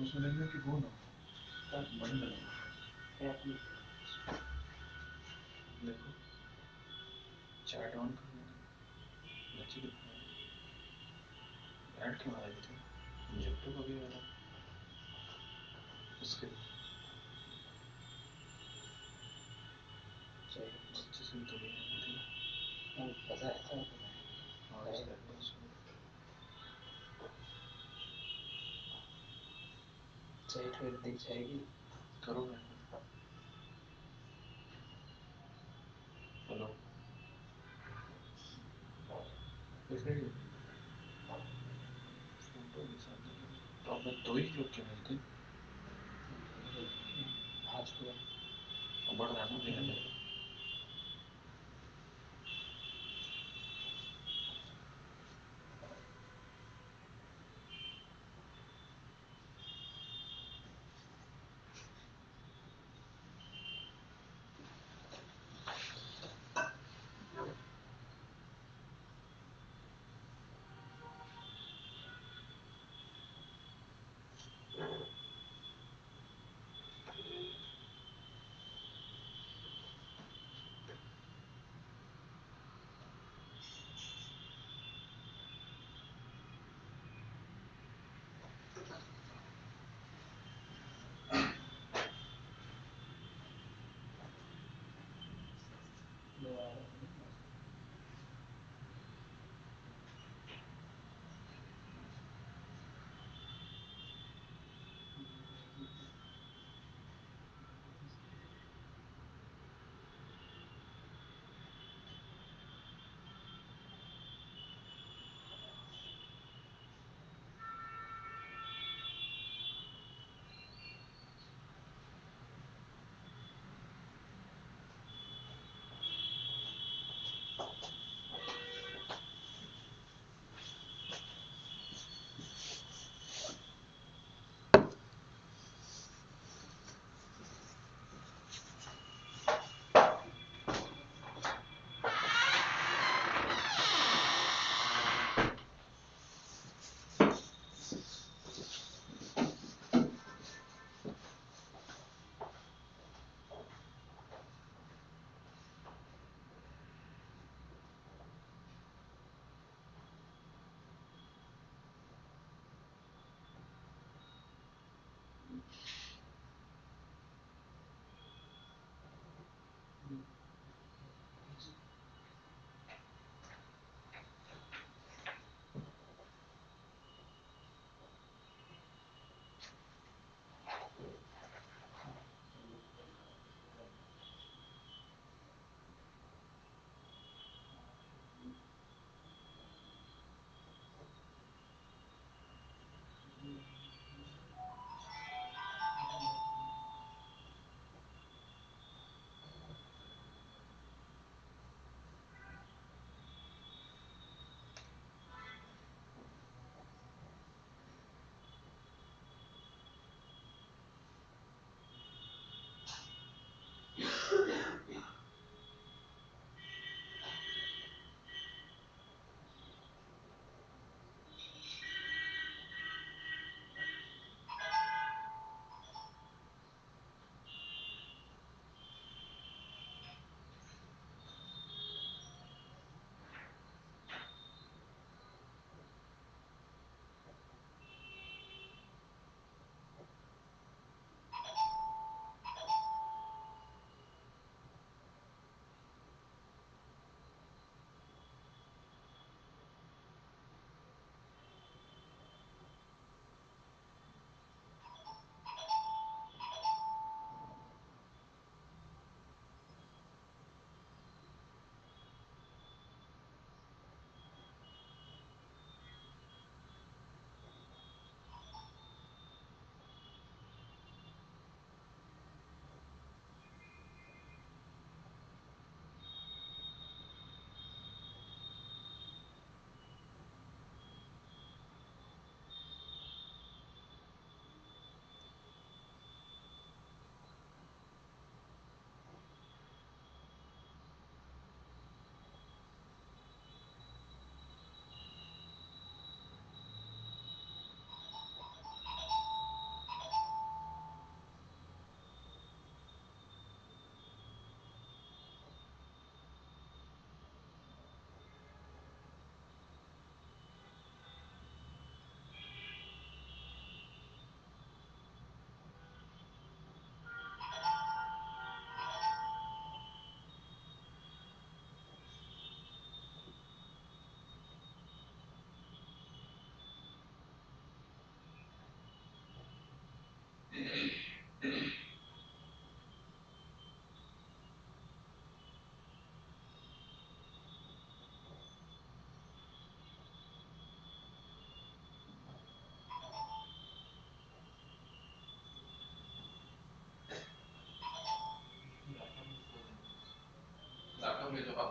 उसमें देखना कि वो ना बंद ना देखो चैट ऑन कर लेना बच्चे कितने ऐड क्यों आ रही थी जब तो कभी आ रहा उसके बच्चे से तो नहीं आती थी पता है था हाँ चैट फिर दिख जाएगी करो ना हेलो इसमें फोटो के साथ तो आपने दो ही क्लिक किए थे आज पूरा बढ़ रहा है ना धीरे धीरे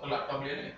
लैपटॉप ले लें।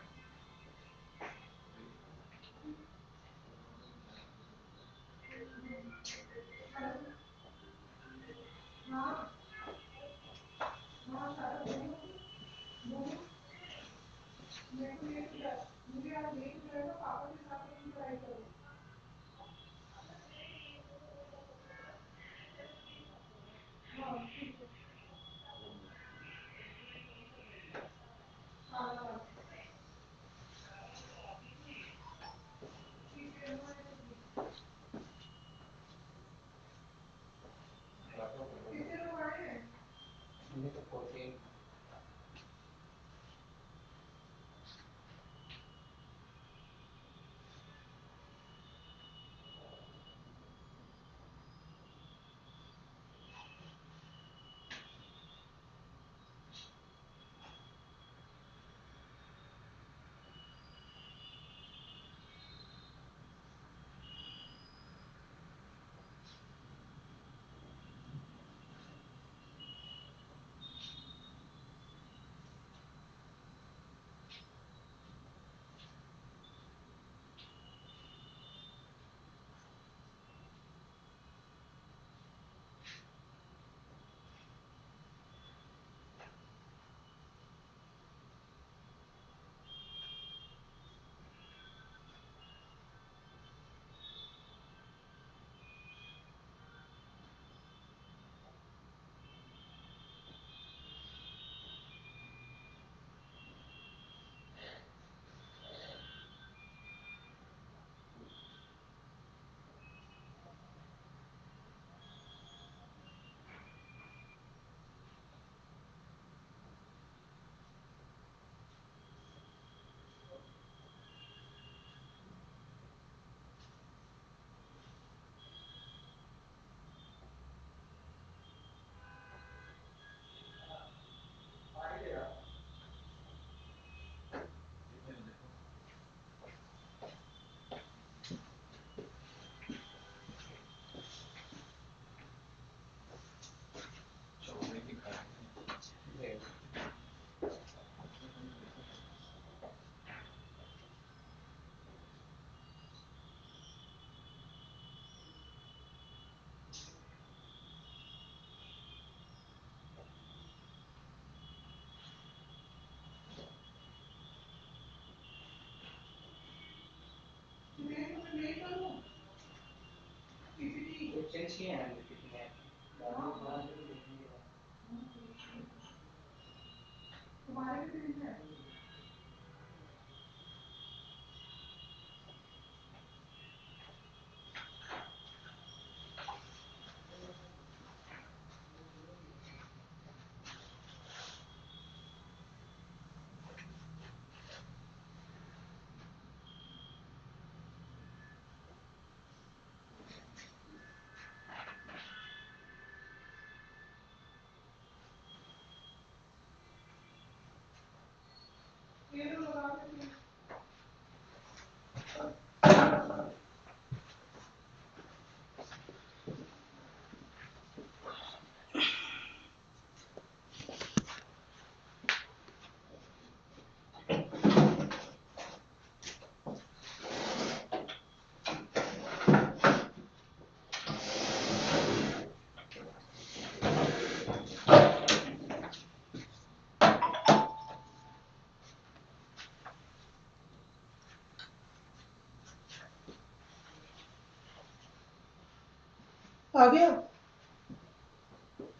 आ गया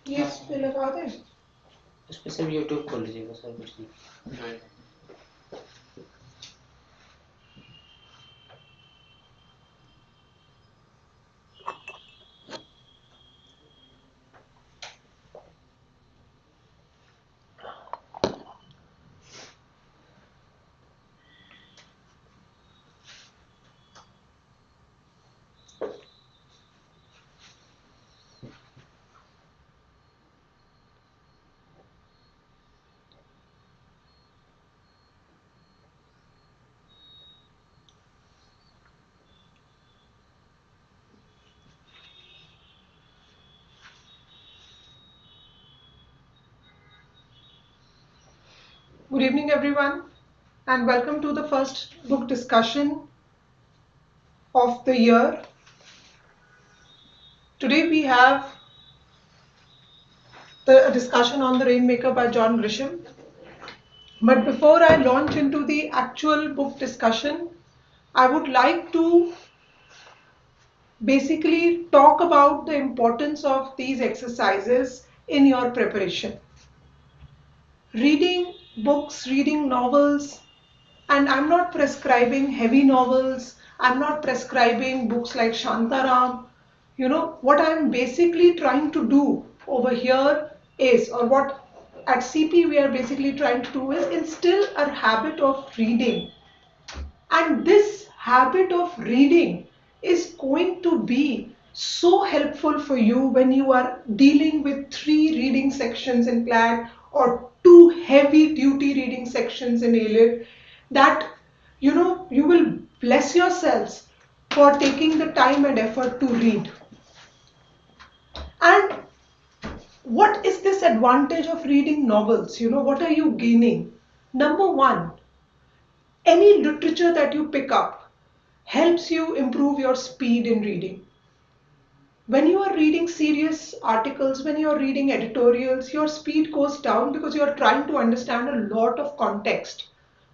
ये इस पे लगा दे। उस पे सिर्फ यूट्यूब खोल लीजिएगा सर, कुछ नहीं। Good evening, everyone. and welcome to the first book discussion of the year. Today we have the discussion on The Rainmaker by John Grisham. But before I launch into the actual book discussion, I would like to basically talk about the importance of these exercises in your preparation. Reading books, reading novels, and I'm not prescribing heavy novels, I'm not prescribing books like Shantaram. What I'm basically trying to do over here is, or what at CP we are basically trying to do is instill a habit of reading. And this habit of reading is going to be so helpful for you when you are dealing with 3 reading sections in Clat or 2 heavy duty reading sections in AILET, that you will bless yourselves for taking the time and effort to read. And what is this advantage of reading novels? What are you gaining? Number one, any literature that you pick up helps you improve your speed in reading. When you are reading serious articles, when you are reading editorials, your speed goes down because you are trying to understand a lot of context.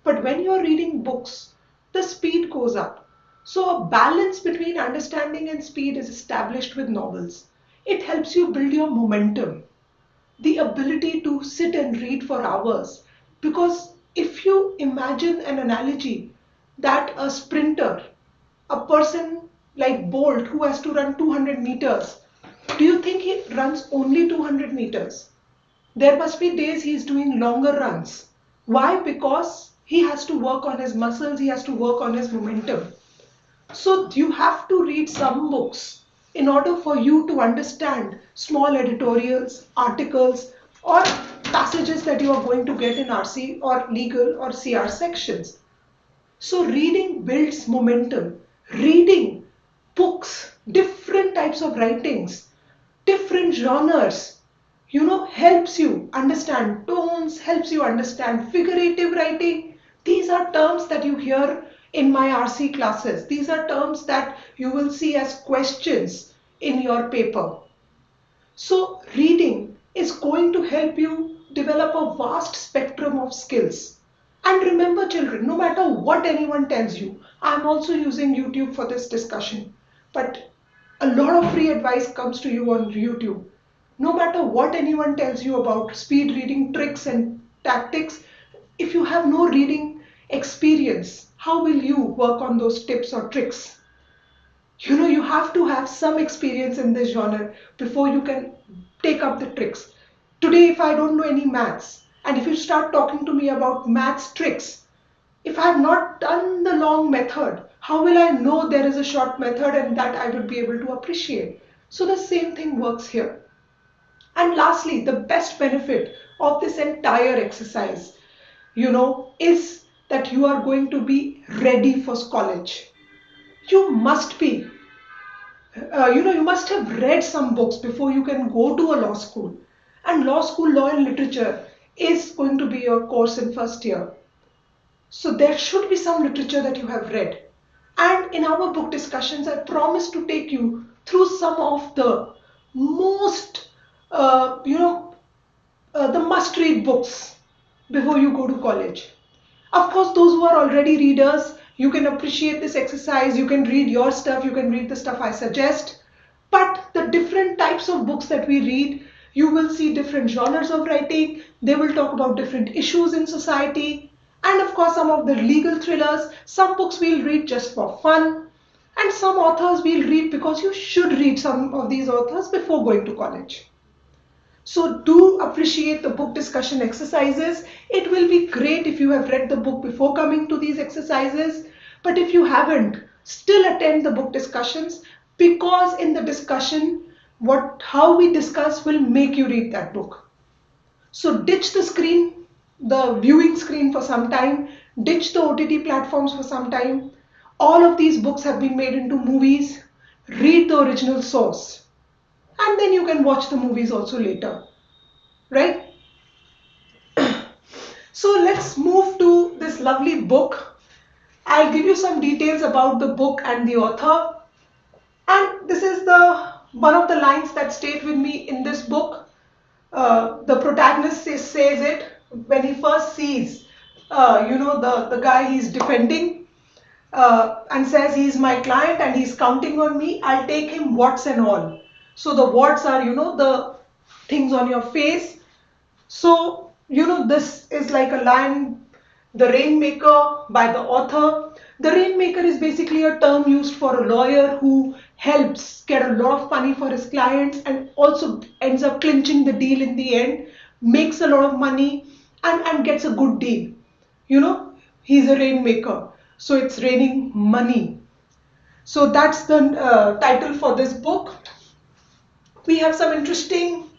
But when you are reading books, the speed goes up. So a balance between understanding and speed is established with novels. It helps you build your momentum, the ability to sit and read for hours. Because if you imagine an analogy that a sprinter, a person like Bolt who has to run 200 meters, do you think he runs only 200 meters? There must be days he's doing longer runs. Why? Because he has to work on his muscles, he has to work on his momentum. So you have to read some books in order for you to understand small editorials, articles, or passages that you are going to get in RC or legal or CR sections. So reading builds momentum. Reading books, different types of writings, different genres, helps you understand tones, helps you understand figurative writing. These are terms that you hear in my RC classes. These are terms that you will see as questions in your paper. So reading is going to help you develop a vast spectrum of skills. And remember children, no matter what anyone tells you, I'm also using YouTube for this discussion, but a lot of free advice comes to you on YouTube. No matter what anyone tells you about speed reading tricks and tactics, if you have no reading experience, how will you work on those tips or tricks? You have to have some experience in this genre before you can take up the tricks. Today, if I don't know any maths, and if you start talking to me about maths tricks, if I have not done the long method, how will I know there is a short method and that I would be able to appreciate? So the same thing works here. And lastly, the best benefit of this entire exercise, is that you are going to be ready for college. You must be you must have read some books before you can go to a law school. And law school, law and literature is going to be your course in first year. So there should be some literature that you have read. And in our book discussions, I promise to take you through some of the most, the must read books before you go to college. Of course, those who are already readers, you can appreciate this exercise, you can read your stuff, you can read the stuff I suggest. But the different types of books that we read, you will see different genres of writing, they will talk about different issues in society, and of course some of the legal thrillers. Some books we'll read just for fun, and some authors we'll read because you should read some of these authors before going to college. So do appreciate the book discussion exercises. It will be great if you have read the book before coming to these exercises. But if you haven't, still attend the book discussions, because in the discussion, how we discuss will make you read that book. So ditch the screen, the viewing screen for some time, ditch the OTT platforms for some time. All of these books have been made into movies. Read the original source. And then you can watch the movies also later, right? So let's move to this lovely book. I'll give you some details about the book and the author. And this is the one of the lines that stayed with me in this book. The protagonist says it when he first sees, the guy he's defending, and says he's my client and he's counting on me. I'll take him warts and all. So the warts are, the things on your face. So, this is like a line, The Rainmaker by the author. The Rainmaker is basically a term used for a lawyer who helps get a lot of money for his clients and also ends up clinching the deal in the end, makes a lot of money and gets a good deal. He's a rainmaker. So it's raining money. So that's the title for this book. We have some interesting,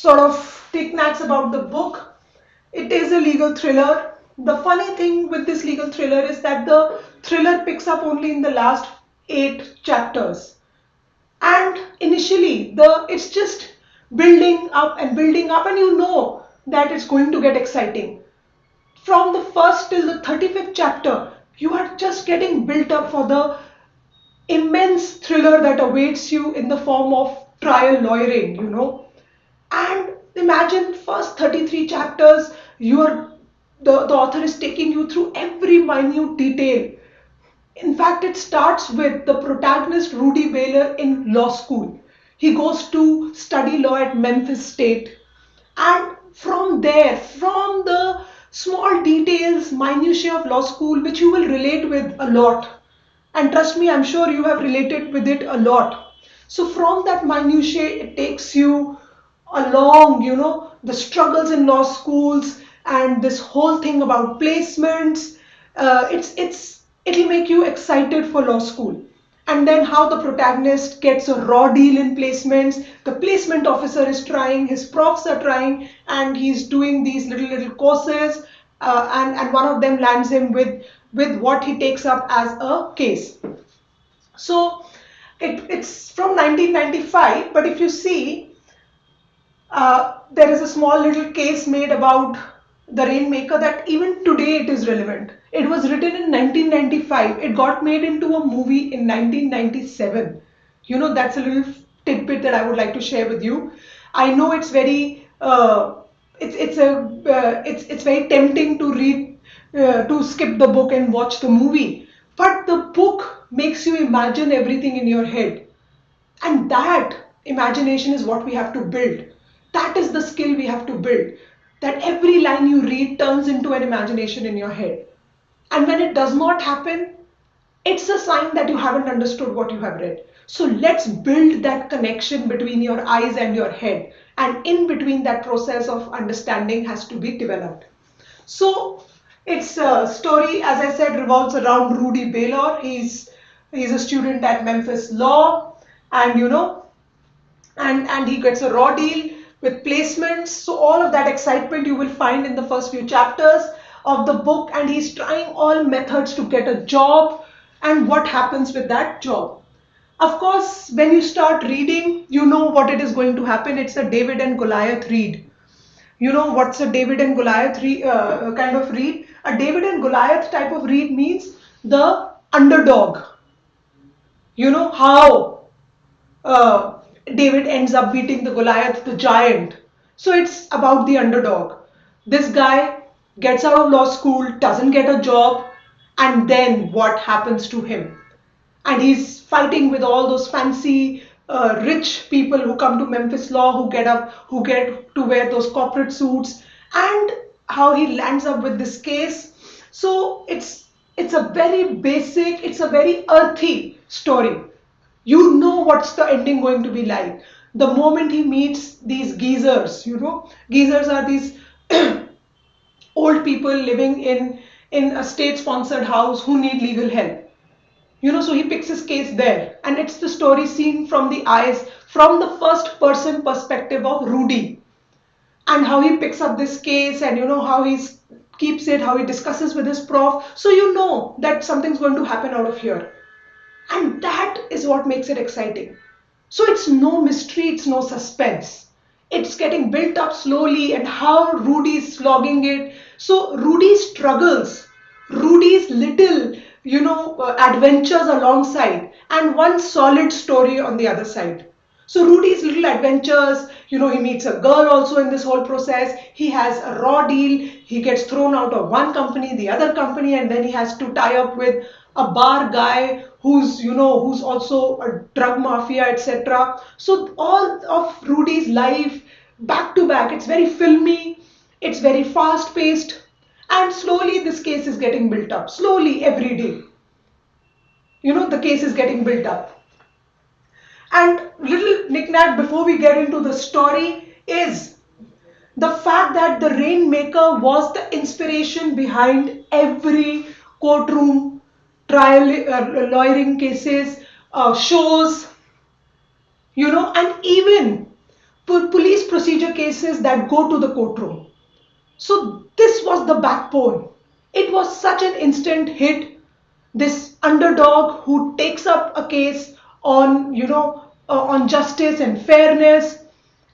sort of knickknacks about the book. It is a legal thriller. The funny thing with this legal thriller is that the thriller picks up only in the last 8 chapters. And initially, it's just building up and building up, and you know that it's going to get exciting. From the first till the 35th chapter, you are just getting built up for the immense thriller that awaits you in the form of trial lawyering. And imagine first 33 chapters, the author is taking you through every minute detail. In fact, it starts with the protagonist Rudy Baylor in law school. He goes to study law at Memphis State. And from there, from the small details, minutiae of law school, which you will relate with a lot. And trust me, I'm sure you have related with it a lot. So from that minutiae, it takes you along, the struggles in law schools and this whole thing about placements. It'll make you excited for law school. And then how the protagonist gets a raw deal in placements. The placement officer is trying, his profs are trying, and he's doing these little courses, and one of them lands him with what he takes up as a case. So it's from 1995, but if you see, there is a small little case made about the Rainmaker that even today it is relevant. It was written in 1995. It got made into a movie in 1997. That's a little tidbit that I would like to share with you. I know it's very it's very tempting to read, to skip the book and watch the movie, but the book makes you imagine everything in your head. And that imagination is what we have to build. That is the skill we have to build. That every line you read turns into an imagination in your head. And when it does not happen, it's a sign that you haven't understood what you have read. So let's build that connection between your eyes and your head. And in between, that process of understanding has to be developed. So its story, as I said, revolves around Rudy Baylor. He's a student at Memphis Law, and and he gets a raw deal with placements. So all of that excitement you will find in the first few chapters of the book, and he's trying all methods to get a job, and what happens with that job. Of course, when you start reading, you know what it is going to happen. It's a David and Goliath read. You know what's a David and Goliath kind of read? A David and Goliath type of read means the underdog. You know how David ends up beating the Goliath, the giant. So it's about the underdog. This guy gets out of law school, doesn't get a job, and then what happens to him? And he's fighting with all those fancy rich people who come to Memphis Law, who get to wear those corporate suits, and how he lands up with this case. So it's a very basic, it's a very earthy story. You know what's the ending going to be like. The moment he meets these geezers, geezers are these old people living in a state-sponsored house who need legal help. So he picks his case there, and it's the story seen from the eyes, from the first person perspective of Rudy, and how he picks up this case, and how he keeps it, how he discusses with his prof. So you know that something's going to happen out of here. And that is what makes it exciting. So it's no mystery, it's no suspense. it's getting built up slowly, and how Rudy's slogging it. So Rudy's struggles, Rudy's little, adventures alongside, and one solid story on the other side. So Rudy's little adventures, he meets a girl also in this whole process. He has a raw deal. He gets thrown out of one company, the other company, and then he has to tie up with a bar guy who's also a drug mafia, etc. So all of Rudy's life back to back. It's very filmy. It's very fast paced. And slowly this case is getting built up. Slowly every day. The case is getting built up. And little knick-knack before we get into the story is the fact that the Rainmaker was the inspiration behind every courtroom trial, lawyering cases, shows, and even police procedure cases that go to the courtroom. So this was the backbone. It was such an instant hit. This underdog who takes up a case on, on justice and fairness,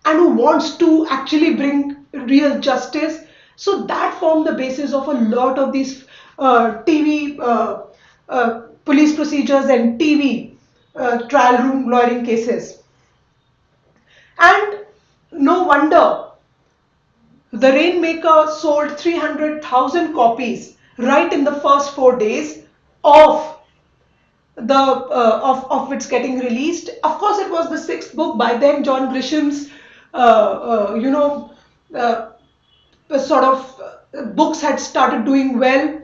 and who wants to actually bring real justice. So that formed the basis of a lot of these TV police procedures and TV trial room lawyering cases. And no wonder the Rainmaker sold 300,000 copies right in the first 4 days of of its getting released. Of course, it was the sixth book. By then, John Grisham's sort of books had started doing well.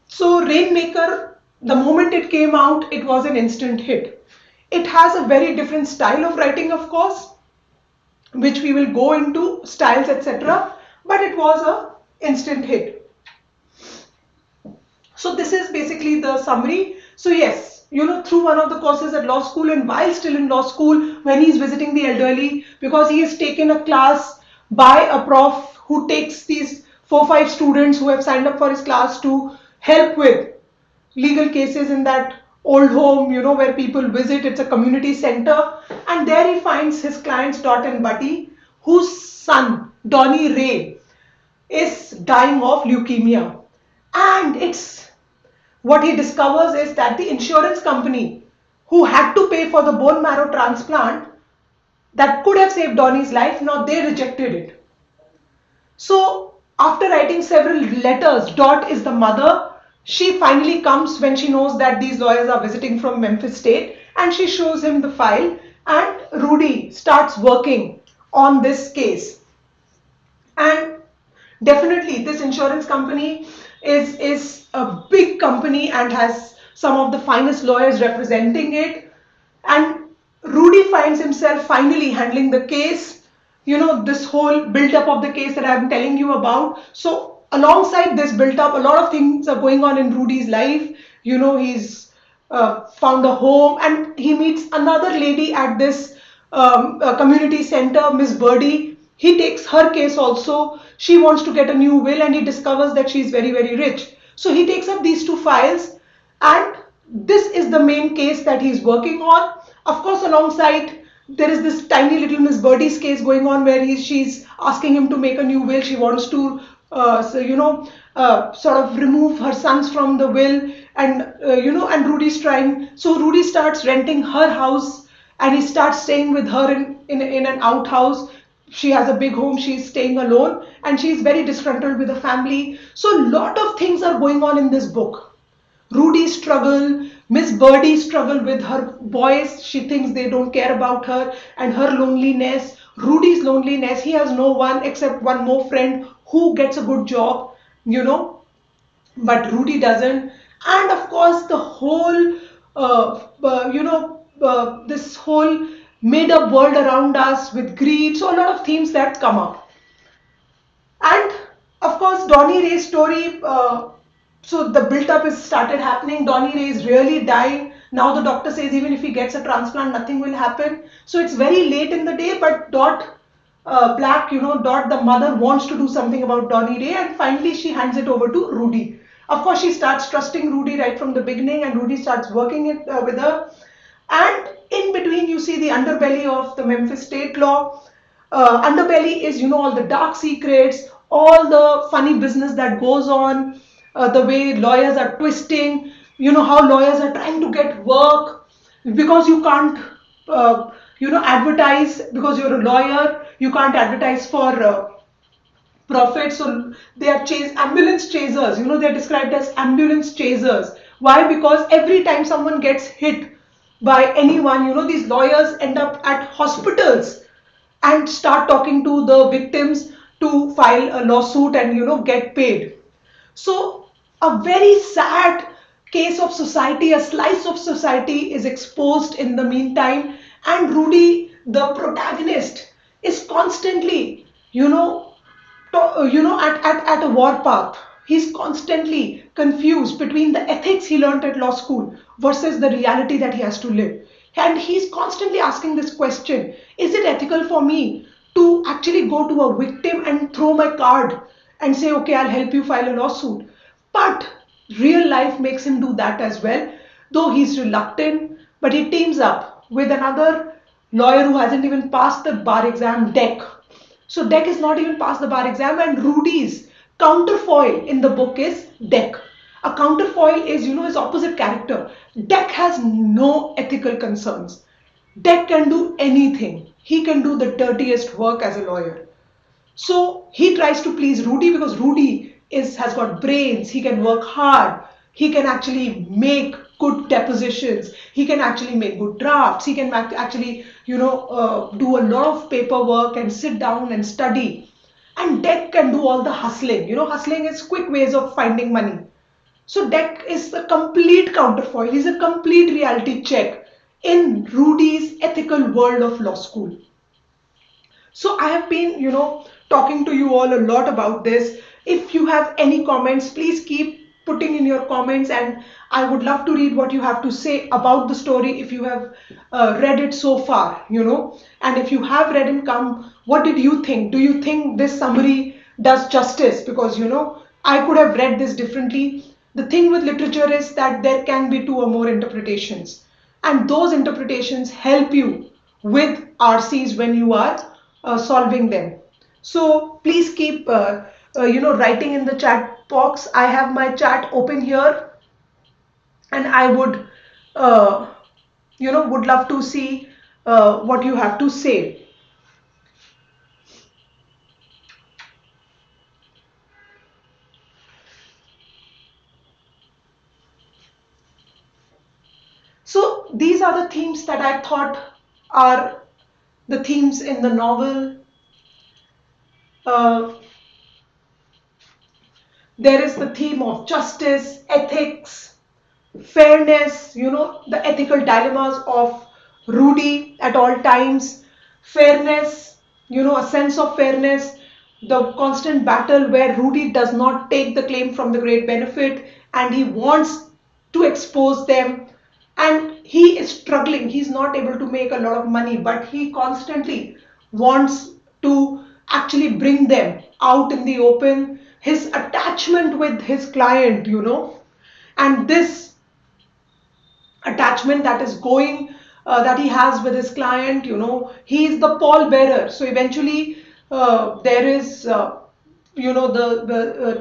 So Rainmaker, the moment it came out, it was an instant hit. It has a very different style of writing, of course, which we will go into, styles, etc. But it was a instant hit. So this is basically the summary. So yes, through one of the courses at law school, and while still in law school, when he's visiting the elderly, because he has taken a class by a prof who takes these 4-5 students who have signed up for his class to help with legal cases in that old home, where people visit. It's a community center. And there he finds his clients Dot and Buddy, whose son, Donny Ray, is dying of leukemia. And what he discovers is that the insurance company who had to pay for the bone marrow transplant that could have saved Donny's life, now they rejected it. So after writing several letters, Dot is the mother. She finally comes when she knows that these lawyers are visiting from Memphis State, and she shows him the file, and Rudy starts working on this case. And definitely this insurance company is a big company and has some of the finest lawyers representing it. And Rudy finds himself finally handling the case, this whole build up of the case that I'm telling you about. So alongside this build up, a lot of things are going on in Rudy's life. He's found a home, and he meets another lady at this community center, Miss Birdie. He takes her case also. She wants to get a new will, and he discovers that she's very, very rich. So he takes up these two files, and this is the main case that he's working on. Of course, alongside, there is this tiny little Miss Birdie's case going on, where she's asking him to make a new will. She wants to, sort of remove her sons from the will, and and Rudy's trying. So Rudy starts renting her house, and he starts staying with her in an outhouse. She has a big home. She's staying alone, and she's very disgruntled with the family. So a lot of things are going on in this book. Rudy's struggle, Miss Birdie's struggle with her boys. She thinks they don't care about her, and her loneliness. Rudy's loneliness. He has no one except one more friend who gets a good job, but Rudy doesn't. And of course, the whole, this whole made up world around us with greed. So a lot of themes that come up. And of course, Donny Ray's story. So the build up is started happening. Donny Ray is really dying. Now the doctor says even if he gets a transplant, nothing will happen. So it's very late in the day, but Dot Black, Dot, the mother, wants to do something about Donny Ray, and finally she hands it over to Rudy. Of course, she starts trusting Rudy right from the beginning, and Rudy starts working it with her. And in between, you see the underbelly of the Memphis state law. Underbelly is, all the dark secrets, all the funny business that goes on, the way lawyers are twisting, how lawyers are trying to get work because you can't, advertise because you're a lawyer, you can't advertise for profit. So they are ambulance chasers. They're described as ambulance chasers. Why? Because every time someone gets hit by anyone, these lawyers end up at hospitals and start talking to the victims to file a lawsuit and get paid. So a very sad case of society, a slice of society is exposed in the meantime, and Rudy, the protagonist, is constantly, at a warpath. He's constantly confused between the ethics he learned at law school versus the reality that he has to live. And he's constantly asking this question: is it ethical for me to actually go to a victim and throw my card and say, okay, I'll help you file a lawsuit? But real life makes him do that as well, though he's reluctant. But he teams up with another lawyer who hasn't even passed the bar exam, Deck. So Deck is not even past the bar exam, and Rudy's counterfoil in the book is Deck. A counterfoil is, his opposite character. Deck has no ethical concerns. Deck can do anything. He can do the dirtiest work as a lawyer. So he tries to please Rudy because Rudy has got brains. He can work hard. He can actually make good depositions. He can actually make good drafts. He can actually, do a lot of paperwork and sit down and study. And Deck can do all the hustling. Hustling is quick ways of finding money. So Deck is a complete counterfoil. He's a complete reality check in Rudy's ethical world of law school. So I have been, talking to you all a lot about this. If you have any comments, please keep putting in your comments, and I would love to read what you have to say about the story if you have read it so far, and if you have read and come, what did you think? Do you think this summary does justice? Because, I could have read this differently. The thing with literature is that there can be two or more interpretations, and those interpretations help you with RCs when you are solving them. So please keep writing in the chat box. I have my chat open here, and I would would love to see what you have to say. So these are the themes that I thought are the themes in the novel. Uh, there is the theme of justice, ethics, fairness, the ethical dilemmas of Rudy at all times, fairness, a sense of fairness, the constant battle where Rudy does not take the claim from the great benefit and he wants to expose them, and he is struggling. He's not able to make a lot of money, but he constantly wants to actually bring them out in the open. His attachment with his client, and this attachment that is going that he has with his client, he is the pallbearer. So eventually there is the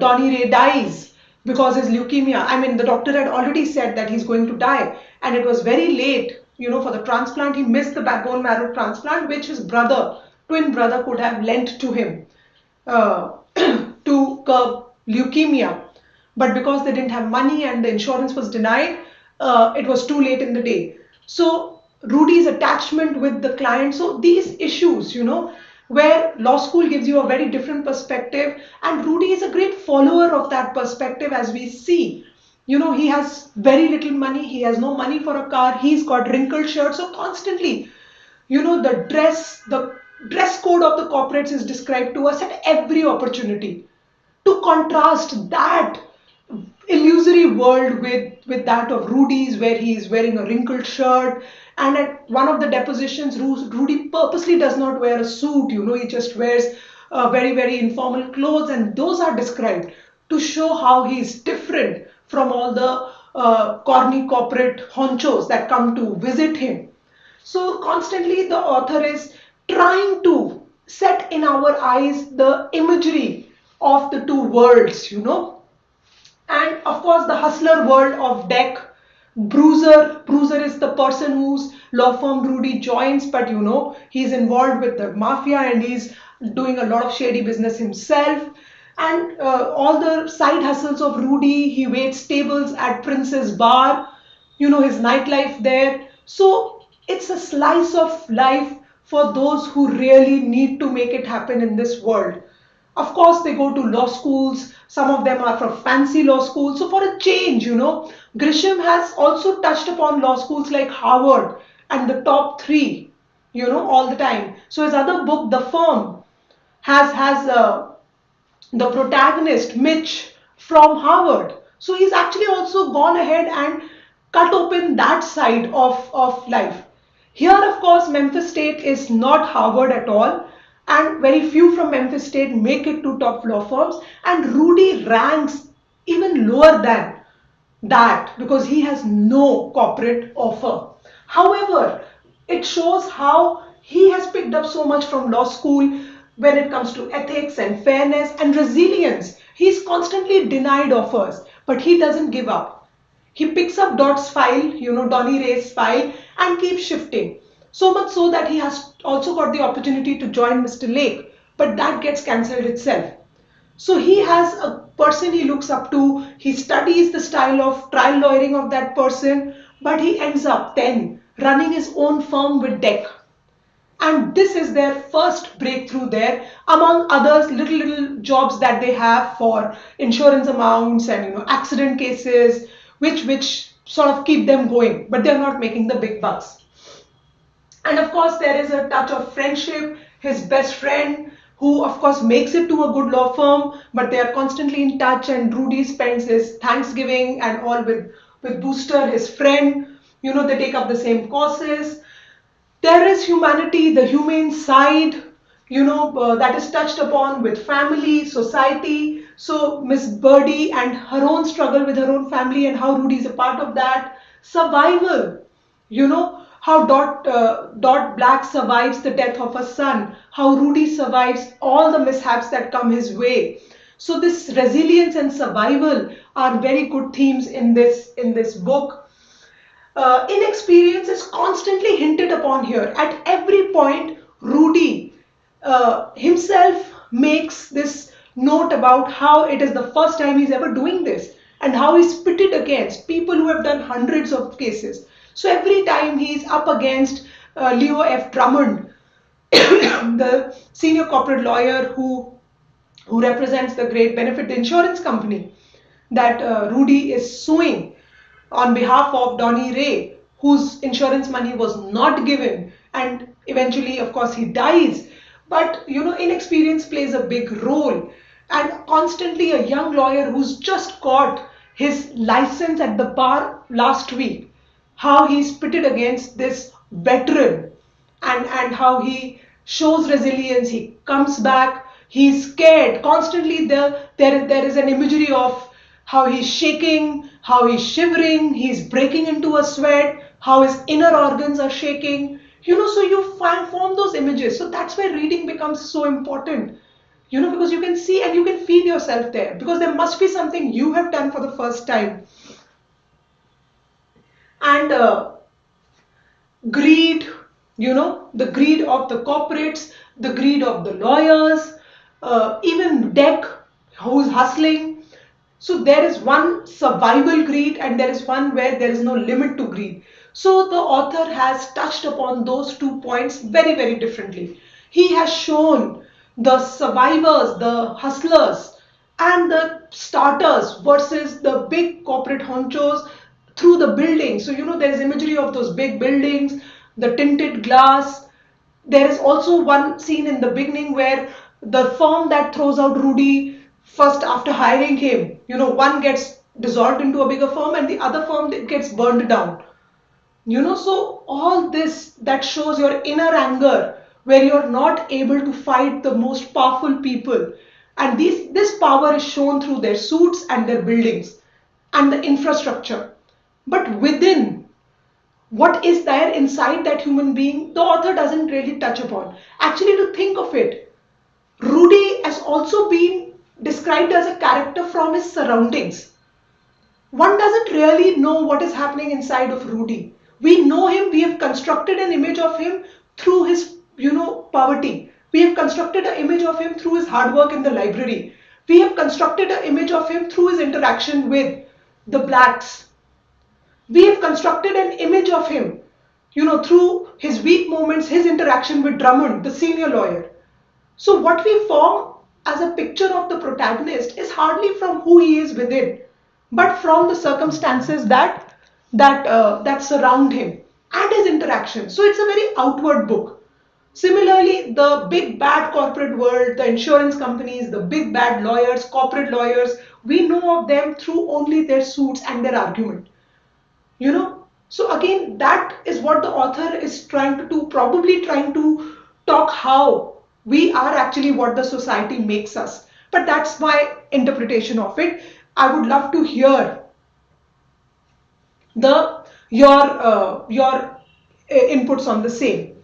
Donny Ray dies because his leukemia, I mean, the doctor had already said that he's going to die, and it was very late, for the transplant. He missed the backbone marrow transplant, which his twin brother could have lent to him to curb leukemia. But because they didn't have money and the insurance was denied, it was too late in the day. So Rudy's attachment with the client. So these issues, where law school gives you a very different perspective, and Rudy is a great follower of that perspective, as we see. He has very little money. He has no money for a car. He's got wrinkled shirts. So constantly, the dress code of the corporates is described to us at every opportunity, to contrast that illusory world with that of Rudy's, where he is wearing a wrinkled shirt. And at one of the depositions, Rudy purposely does not wear a suit. He just wears very, very informal clothes, and those are described to show how he is different from all the corny corporate honchos that come to visit him. So constantly the author is trying to set in our eyes the imagery of the two worlds, and of course the hustler world of Deck. Bruiser is the person whose law firm Rudy joins, but he's involved with the mafia and he's doing a lot of shady business himself. And all the side hustles of Rudy, he waits tables at Prince's bar, his nightlife there. So it's a slice of life for those who really need to make it happen in this world. Of course, they go to law schools. Some of them are from fancy law schools. So for a change, Grisham has also touched upon law schools like Harvard and the top three, all the time. So his other book, The Firm, has the protagonist Mitch from Harvard. So he's actually also gone ahead and cut open that side of life. Here, of course, Memphis State is not Harvard at all, and very few from Memphis State make it to top law firms, and Rudy ranks even lower than that because he has no corporate offer. However, it shows how he has picked up so much from law school when it comes to ethics and fairness and resilience. He's constantly denied offers, but he doesn't give up. He picks up Dot's file, Donny Ray's file, and keeps shifting. So much so that he has also got the opportunity to join Mr. Lake, but that gets cancelled itself. So he has a person he looks up to, he studies the style of trial lawyering of that person, but he ends up then running his own firm with Deck. And this is their first breakthrough there, among others little jobs that they have for insurance amounts and accident cases, which sort of keep them going, but they're not making the big bucks. And of course, there is a touch of friendship. His best friend, who of course makes it to a good law firm, but they are constantly in touch. And Rudy spends his Thanksgiving and all with Booster, his friend. They take up the same courses. There is humanity, the humane side, that is touched upon with family, society. So Miss Birdie and her own struggle with her own family and how Rudy is a part of that. Survival, how Dot Black survives the death of her son, how Rudy survives all the mishaps that come his way. So this resilience and survival are very good themes in this book. Inexperience is constantly hinted upon here. At every point, Rudy himself makes this note about how it is the first time he's ever doing this and how he's pitted against people who have done hundreds of cases. So every time he's up against Leo F. Drummond, the senior corporate lawyer who represents the great benefit insurance company that Rudy is suing on behalf of Donny Ray, whose insurance money was not given, and eventually, of course, he dies. But inexperience plays a big role, and constantly a young lawyer who's just got his license at the bar last week, how he's pitted against this veteran, and how he shows resilience. He comes back. He's scared constantly. There is an imagery of how he's shaking, how he's shivering, he's breaking into a sweat, how his inner organs are shaking. So you form those images. So that's why reading becomes so important. Because you can see and you can feel yourself there. Because there must be something you have done for the first time. And greed, the greed of the corporates, the greed of the lawyers, even Deck, who's hustling. So there is one survival greed and there is one where there is no limit to greed. So the author has touched upon those 2 points very, very differently. He has shown the survivors, the hustlers, and the starters versus the big corporate honchos through the building. So, there is imagery of those big buildings, the tinted glass. There is also one scene in the beginning where the firm that throws out Rudy first after hiring him, one gets dissolved into a bigger firm and the other firm gets burned down. So all this that shows your inner anger where you're not able to fight the most powerful people. And this power is shown through their suits and their buildings and the infrastructure. But within, What is there inside that human being, the author doesn't really touch upon. Actually, to think of it, Rudy has also been described as a character from his surroundings. One doesn't really know what is happening inside of Rudy. We know him, we have constructed an image of him through his, poverty. We have constructed an image of him through his hard work in the library. We have constructed an image of him through his interaction with the blacks. We have constructed an image of him, through his weak moments, his interaction with Drummond, the senior lawyer. So what we form as a picture of the protagonist is hardly from who he is within, but from the circumstances that surround him and his interaction. So it's a very outward book. Similarly, the big bad corporate world, the insurance companies, the big bad lawyers, corporate lawyers, we know of them through only their suits and their argument. So again, that is what the author is trying to do, probably trying to talk how we are actually what the society makes us. But that's my interpretation of it. I would love to hear the your inputs on the same.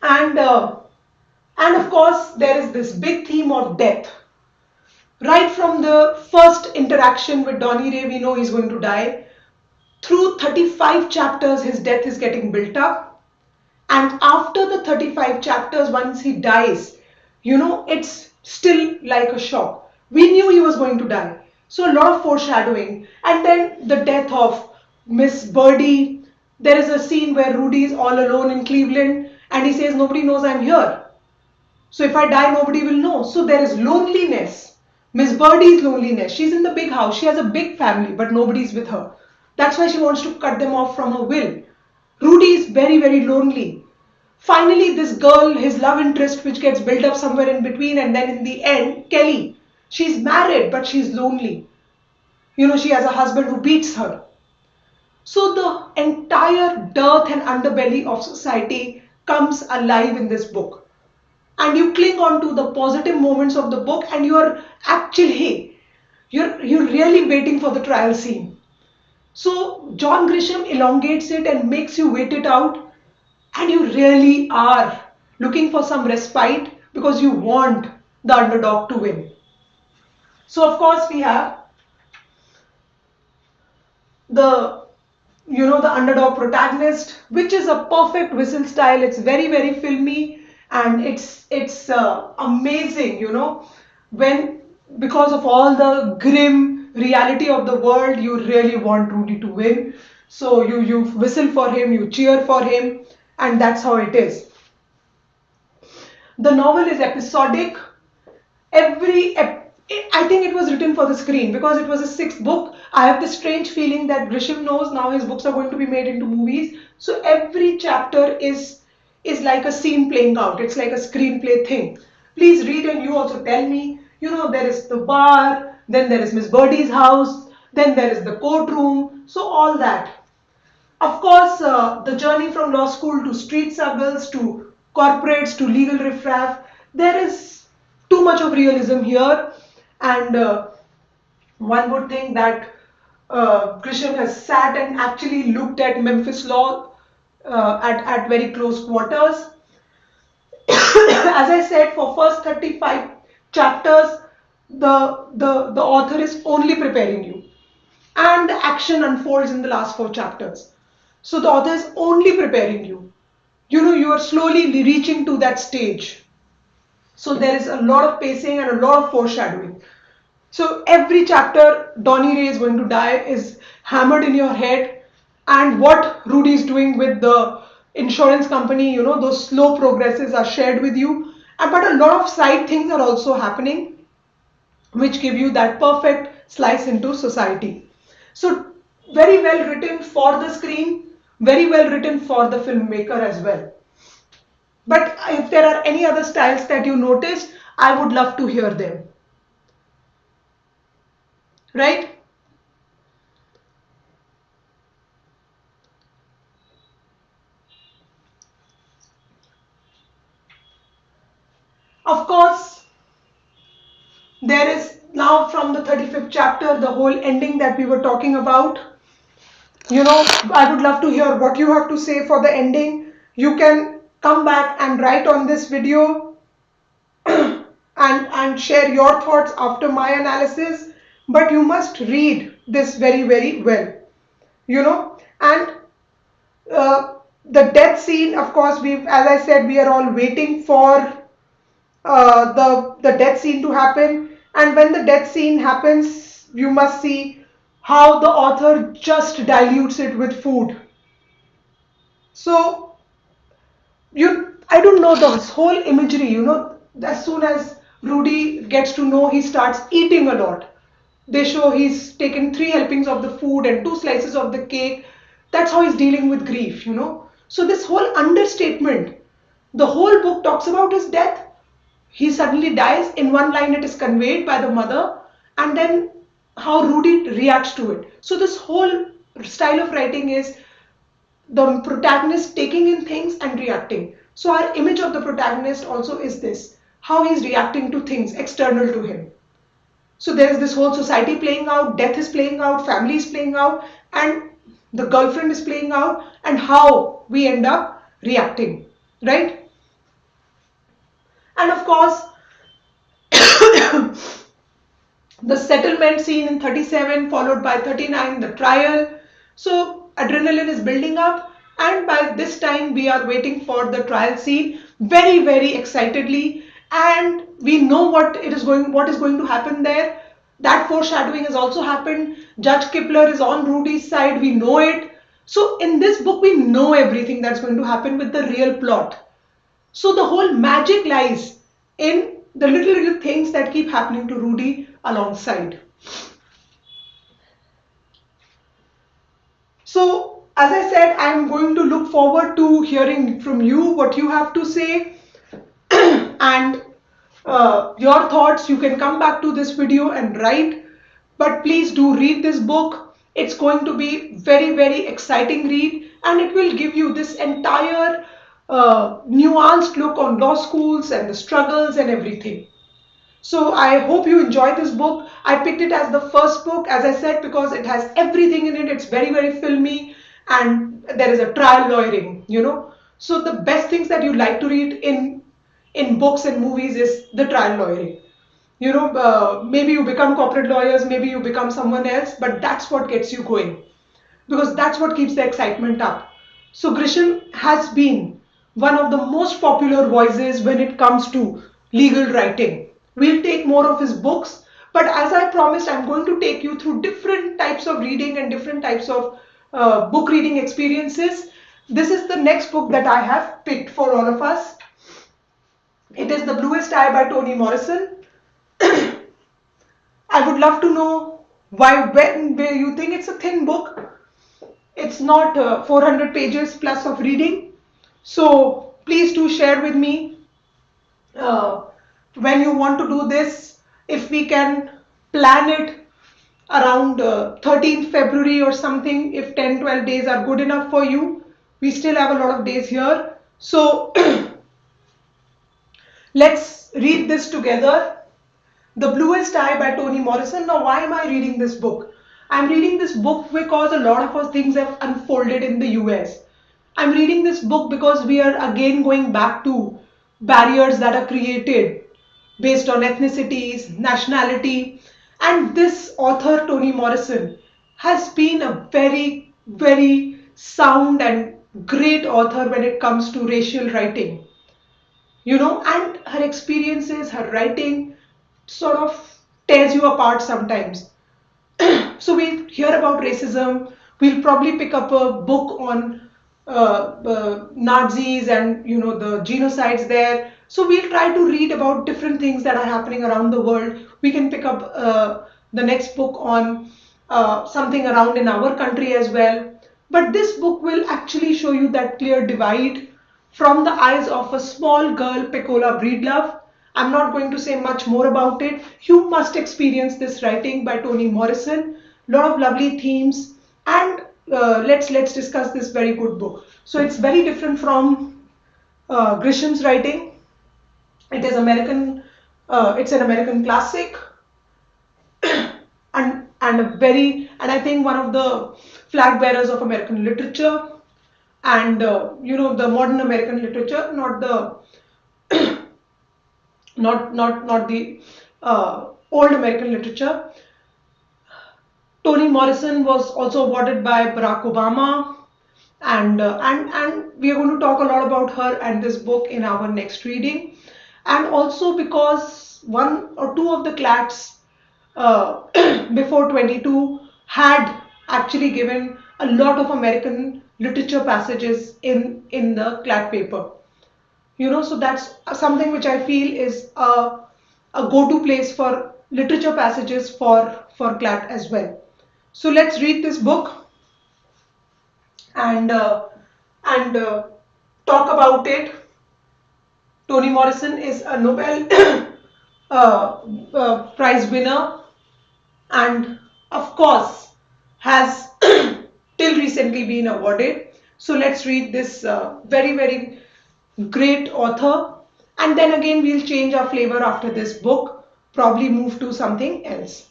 And uh, and of course there is this big theme of death. Right from the first interaction with Donny Ray, we know he's going to die. Through 35 chapters, his death is getting built up. And after the 35 chapters, once he dies, it's still like a shock. We knew he was going to die. So a lot of foreshadowing. And then the death of Miss Birdie. There is a scene where Rudy is all alone in Cleveland and he says, nobody knows I'm here. So if I die, nobody will know. So there is loneliness. Miss Birdie's loneliness. She's in the big house. She has a big family, but nobody's with her. That's why she wants to cut them off from her will. Rudy is very, very lonely. Finally, this girl, his love interest, which gets built up somewhere in between, and then in the end, Kelly. She's married, but she's lonely. She has a husband who beats her. So the entire dearth and underbelly of society comes alive in this book. And you cling on to the positive moments of the book, and you're actually, you're really waiting for the trial scene. So John Grisham elongates it and makes you wait it out, and you really are looking for some respite because you want the underdog to win. So of course we have the the underdog protagonist, which is a perfect whistle style. It's very, very filmy, and it's amazing, when, because of all the grim reality of the world, you really want Rudy to win. So you whistle for him, you cheer for him, and that's how it is. The novel is episodic. I think it was written for the screen because it was a sixth book. I have this strange feeling that Grisham knows now his books are going to be made into movies. So every chapter is like a scene playing out. It's like a screenplay thing. Please read and you also tell me. There is the bar, then there is Miss Birdie's house, then there is the courtroom. So all that. Of course, the journey from law school to street suburbs to corporates to legal riffraff, there is too much of realism here. And one would think that Grisham has sat and actually looked at Memphis law at very close quarters. As I said, for first 35 chapters, the author is only preparing you. And the action unfolds in the last 4 chapters. So the author is only preparing you. You are slowly reaching to that stage. So there is a lot of pacing and a lot of foreshadowing. So every chapter Donny Ray is going to die is hammered in your head, and what Rudy is doing with the insurance company, those slow progresses are shared with you. But a lot of side things are also happening which give you that perfect slice into society. So very well written for the screen, very well written for the filmmaker as well. But if there are any other styles that you noticed, I would love to hear them. Right? Of course, there is now from the 35th chapter the whole ending that we were talking about. I would love to hear what you have to say for the ending. You can come back and write on this video and share your thoughts after my analysis. But you must read this very, very well. And the death scene, of course, as I said, we are all waiting for the death scene to happen. And when the death scene happens, you must see how the author just dilutes it with food. So I don't know, the whole imagery, as soon as Rudy gets to know, he starts eating a lot. They show he's taken 3 helpings of the food and 2 slices of the cake. That's how he's dealing with grief. So this whole understatement, the whole book talks about his death. He suddenly dies. In one line it is conveyed by the mother, and then how Rudy reacts to it. So this whole style of writing is the protagonist taking in things and reacting. So our image of the protagonist also is this, how he's reacting to things external to him. So there is this whole society playing out, death is playing out, family is playing out, and the girlfriend is playing out, and how we end up reacting, right? And of course, the settlement scene in 37 followed by 39, the trial. So adrenaline is building up, and by this time we are waiting for the trial scene very, very excitedly, and we know what is going to happen there. That foreshadowing has also happened. Judge Kipler is on Rudy's side, we know it. So in this book we know everything that's going to happen with the real plot. So the whole magic lies in the little things that keep happening to Rudy alongside. So as I said, I'm going to look forward to hearing from you what you have to say and your thoughts. You can come back to this video and write, but please do read this book. It's going to be very, very exciting read, and it will give you this entire nuanced look on law schools and the struggles and everything. So I hope you enjoy this book. I picked it as the first book, as I said, because it has everything in it. It's very, very filmy, and there is a trial lawyering. So the best things that you like to read in books and movies is the trial lawyering. Maybe you become corporate lawyers, maybe you become someone else, but that's what gets you going, because that's what keeps the excitement up. So Grisham has been one of the most popular voices when it comes to legal writing. We'll take more of his books, but as I promised, I'm going to take you through different types of reading and different types of book reading experiences. This is the next book that I have picked for all of us. It is The Bluest Eye by Toni Morrison. I would love to know where you think it's a thin book. It's not 400 pages plus of reading. So please do share with me uh, when you want to do this. If we can plan it around 13th February or something, if 10-12 days are good enough for you. We still have a lot of days here. So let's read this together. The Bluest Eye by Toni Morrison. Now, why am I reading this book? I'm reading this book because a lot of us things have unfolded in the US. I'm reading this book because we are again going back to barriers that are created based on ethnicities, nationality, and this author, Toni Morrison, has been a very, very sound and great author when it comes to racial writing. And her experiences, her writing sort of tears you apart sometimes. So we'll hear about racism. We'll probably pick up a book on Nazis and the genocides there. So we'll try to read about different things that are happening around the world. We can pick up the next book on something around in our country as well. But this book will actually show you that clear divide from the eyes of a small girl, Pecola Breedlove. I'm not going to say much more about it. You must experience this writing by Toni Morrison. Lot of lovely themes, and let's discuss this very good book. So it's very different from Grisham's writing. It is American. It's an American classic, and I think one of the flag bearers of American literature, and the modern American literature, not the not the old American literature. Toni Morrison was also awarded by Barack Obama, and we are going to talk a lot about her and this book in our next reading, and also because one or two of the clats before 22 had actually given a lot of American literature passages in the clat paper. So that's something which I feel is a go-to place for literature passages for clat as well. So let's read this book and talk about it. Toni Morrison is a Nobel Prize winner, and of course has till recently been awarded. So let's read this very great author, and then again we'll change our flavor after this book, probably move to something else.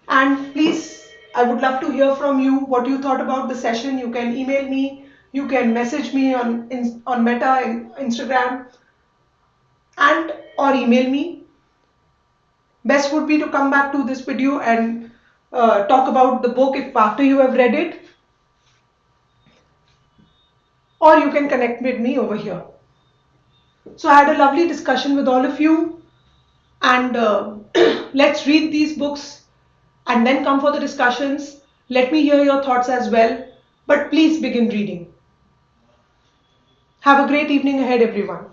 And please, I would love to hear from you what you thought about the session. You can email me, you can message me on Meta and Instagram, and or email me. Best would be to come back to this video and talk about the book if after you have read it, or you can connect with me over here. So I had a lovely discussion with all of you, and let's read these books and then come for the discussions. Let me hear your thoughts as well, but please begin reading. Have a great evening ahead, everyone.